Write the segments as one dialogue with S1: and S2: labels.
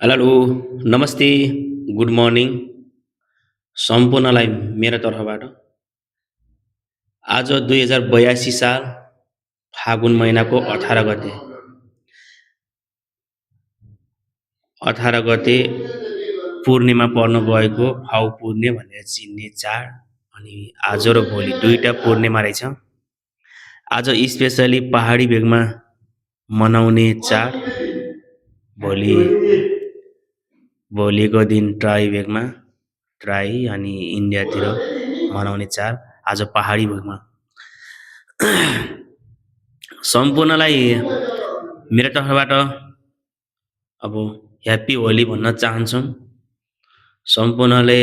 S1: Hello, नमस्ते, good morning सम्पूर्णलाई मेरो तर्फबाट। आज 2082 साल फागुन महिनाको 18 गते पूर्णिमा पर्न गएको फाउ पूर्णे भनेर चिन्ने चाड अनि आज र भोलि दुईटा पूर्णिमा रहेछ। आज स्पेसली पहाडी भेगमा मनाउने चाड, भोलि भोलिको दिन ट्राई भेगमा ट्राई अनि इन्डियातिर मनाउने चाड आज पहाडी भेगमा। सम्पूर्णलाई मेरो तर्फबाट अब ह्याप्पी होली भन्न चाहन्छौँ। सम्पूर्णले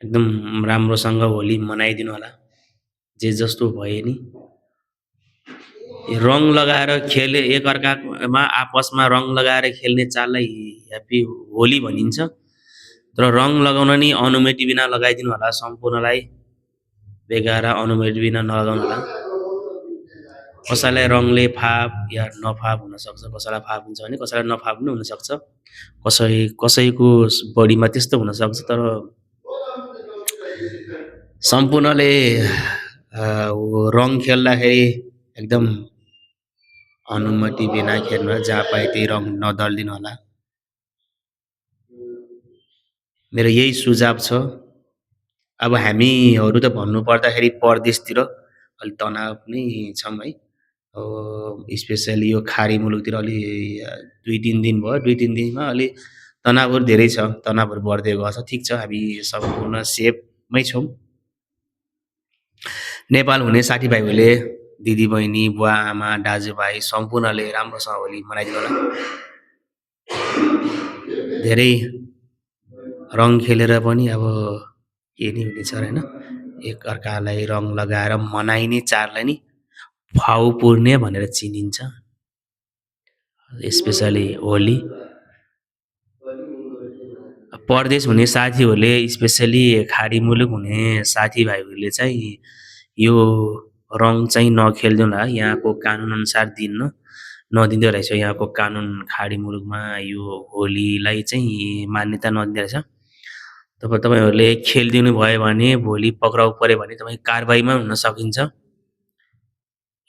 S1: एकदम राम्रोसँग होली मनाइदिनु होला। जे जस्तो भए नि रङ लगाएर खेले एकअर्कामा आपसमा रङ लगाएर खेल्ने चाडलाई ह्याप्पी होली भनिन्छ। तर रङ लगाउन नि अनुमति बिना लगाइदिनु होला। सम्पूर्णलाई बेगारा अनुमति बिना नलगाउनु होला। कसैलाई रङले फाप या नफाप हुनसक्छ, कसैलाई फाप हुन्छ भने कसैलाई नफाप पनि हुनसक्छ, कसैको बडीमा त्यस्तो हुनसक्छ। तर सम्पूर्णले रङ खेल्दाखेरि एकदम अनुमति बिना खेल्नु, जहाँ पाए त्यही रङ नदलिदिनु होला। मेरो यही सुझाव छ। अब हामीहरू त भन्नुपर्दाखेरि परदेशतिर अलिक तनाव नै छौँ है। स्पेसली यो खाडी मुलुकतिर अलि 2-3 दिन भयो, 2-3 दिनमा अलि तनावहरू धेरै छ, तनावहरू बढ्दै गएको छ। ठिक छ, हामी सम्पूर्ण सेफमै छौँ। नेपाल हुने साथीभाइहरूले दिदीबहिनी, बुवा आमा, दाजुभाइ सम्पूर्णले राम्रोसँग होली मनाइदिनु होला। धेरै रङ खेलेर पनि अब के नि हुनेछ होइन, एकअर्कालाई रङ लगाएर मनाइने चाडलाई नि फाउ पूर्णे भनेर चिनिन्छ, स्पेसली होली। परदेश हुने साथीहरूले स्पेसली खाडी मुलुक हुने साथीभाइहरूले चाहिँ यो रङ चाहिँ नखेलिदिनु होला। यहाँको कानुनअनुसार नदिँदो रहेछ। यहाँको कानुन खाडी मुलुकमा यो होलीलाई चाहिँ मान्यता नदिँदो रहेछ। तपाईँहरूले खेलिदिनु भयो भने भोलि पक्राउ पऱ्यो भने तपाईँ कारबाहीमा हुन सकिन्छ।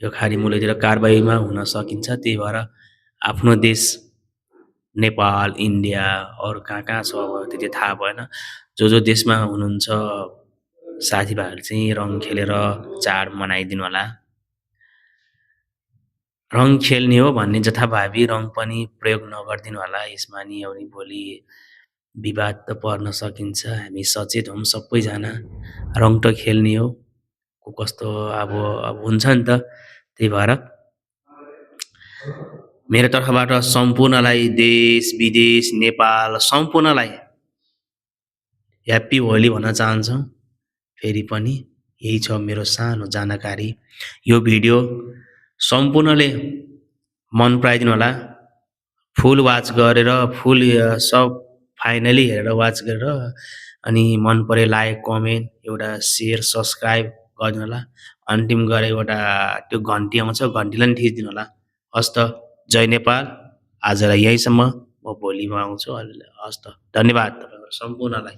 S1: यो खाडी मुलुकतिर कारबाहीमा हुन सकिन्छ। त्यही भएर आफ्नो देश नेपाल, इन्डिया अरू कहाँ कहाँ छ अब त्यति थाहा भएन, जो देशमा हुनुहुन्छ साथीभाइहरू चाहिँ रङ खेलेर चाड मनाइदिनु होला। रङ खेल्ने हो भन्ने जथाभावी रङ पनि प्रयोग नगरिदिनु होला। यसमा नि अनि भोलि विवाद त पर्न सकिन्छ। हामी सचेत हौँ सबैजना, रङ त खेल्ने हो, को कस्तो अब हुन्छ नि त। त्यही भएर मेरो तर्फबाट सम्पूर्णलाई, देश विदेश नेपाल सम्पूर्णलाई ह्याप्पी होली भन्न चाहन्छौँ। फेरि पनि यही छ मेरो सानो जानकारी। यो भिडियो सम्पूर्णले मन पराइदिनु होला। फुल वाच गरेर सब फाइनली हेरेर वाच गरेर अनि मन परे लाइक, कमेन्ट, एउटा सेयर, सब्सक्राइब गरिदिनु होला। अन्तिम गएर एउटा त्यो घन्टी आउँछ, घन्टीलाई पनि थिचिदिनु होला। हस् त, जय नेपाल। आजलाई यहीँसम्म, म भोलिमा आउँछु। हस् त, धन्यवाद तपाईँहरू सम्पूर्णलाई।